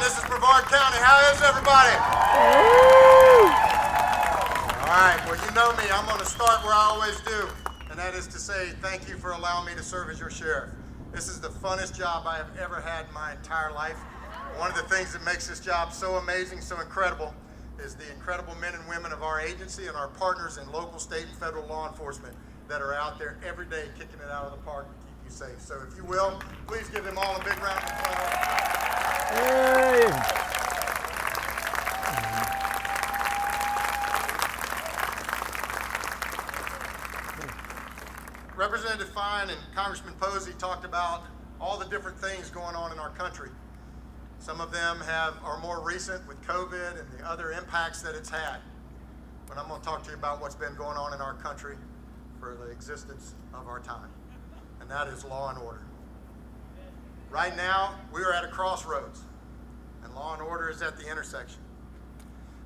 This is Brevard County. How is everybody? All right, well, you know me. I'm going to start where I always do, and that is to say thank you for allowing me to serve as your sheriff. This is the funnest job I have ever had in my entire life. One of the things that makes this job so amazing, so incredible, is the incredible men and women of our agency and our partners in local, state, and federal law enforcement that are out there every day kicking it out of the park to keep you safe. So if you will, please give them all a big round of applause. Hey. Representative Fine and Congressman Posey talked about all the different things going on in our country. Some of them are more recent with COVID and the other impacts that it's had. But I'm going to talk to you about what's been going on in our country for the existence of our time, and that is law and order. Right now, we are at a crossroads, and law and order is at the intersection.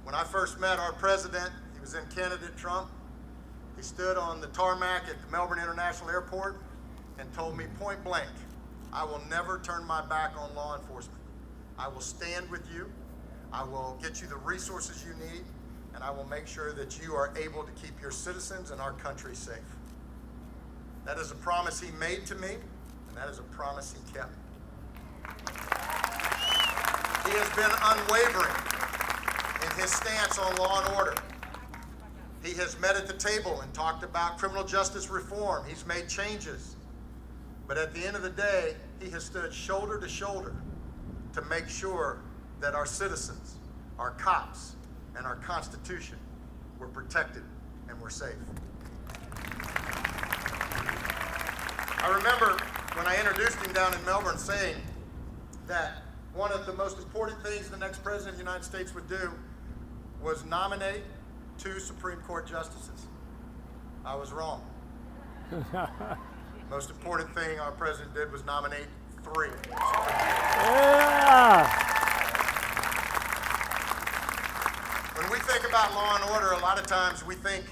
When I first met our president, he was in candidate Trump. He stood on the tarmac at the Melbourne International Airport and told me point blank, I will never turn my back on law enforcement. I will stand with you. I will get you the resources you need, and I will make sure that you are able to keep your citizens and our country safe. That is a promise he made to me, and that is a promise he kept. He has been unwavering in his stance on law and order. He has met at the table and talked about criminal justice reform. He's made changes. But at the end of the day, he has stood shoulder to shoulder to make sure that our citizens, our cops, and our Constitution were protected and were safe. I remember when I introduced him down in Melbourne saying that one of the most important things the next president of the United States would do was nominate 2 Supreme Court justices. I was wrong. Most important thing our president did was nominate 3. Yeah. When we think about law and order, a lot of times we think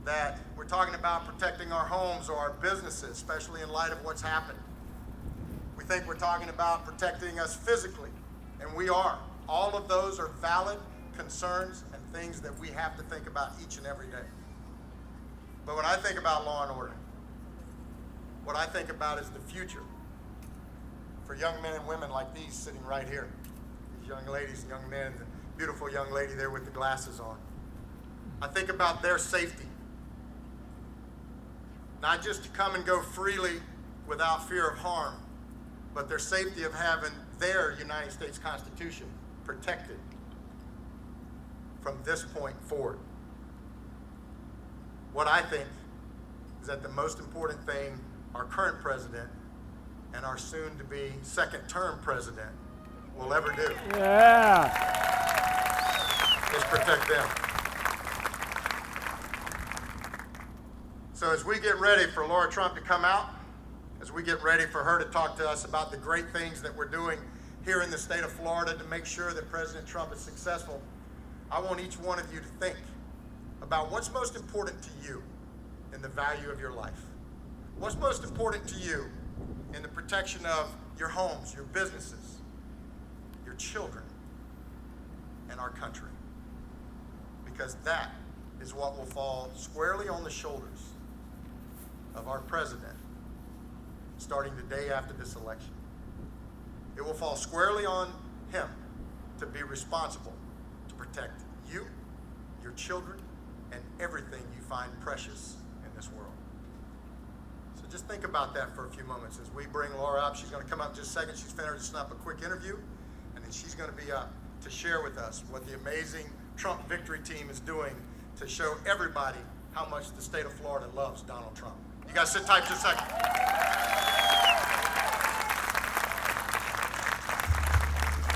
that we're talking about protecting our homes or our businesses, especially in light of what's happened. We think we're talking about protecting us physically, and we are. All of those are valid concerns and things that we have to think about each and every day. But when I think about law and order, what I think about is the future for young men and women like these sitting right here. These young ladies and young men, the beautiful young lady there with the glasses on. I think about their safety. Not just to come and go freely without fear of harm, but their safety of having their United States Constitution protected from this point forward. What I think is that the most important thing our current president and our soon-to-be second-term president will ever do is protect them. So as we get ready for Laura Trump to come out, as we get ready for her to talk to us about the great things that we're doing here in the state of Florida to make sure that President Trump is successful, I want each one of you to think about what's most important to you in the value of your life. What's most important to you in the protection of your homes, your businesses, your children, and our country. Because that is what will fall squarely on the shoulders of our president starting the day after this election. It will fall squarely on him to be responsible to protect you, your children, and everything you find precious in this world. So just think about that for a few moments as we bring Laura up. She's going to come up in just a second. She's finishing up a quick interview, and then she's going to be up to share with us what the amazing Trump victory team is doing to show everybody how much the state of Florida loves Donald Trump. You guys sit tight just a second.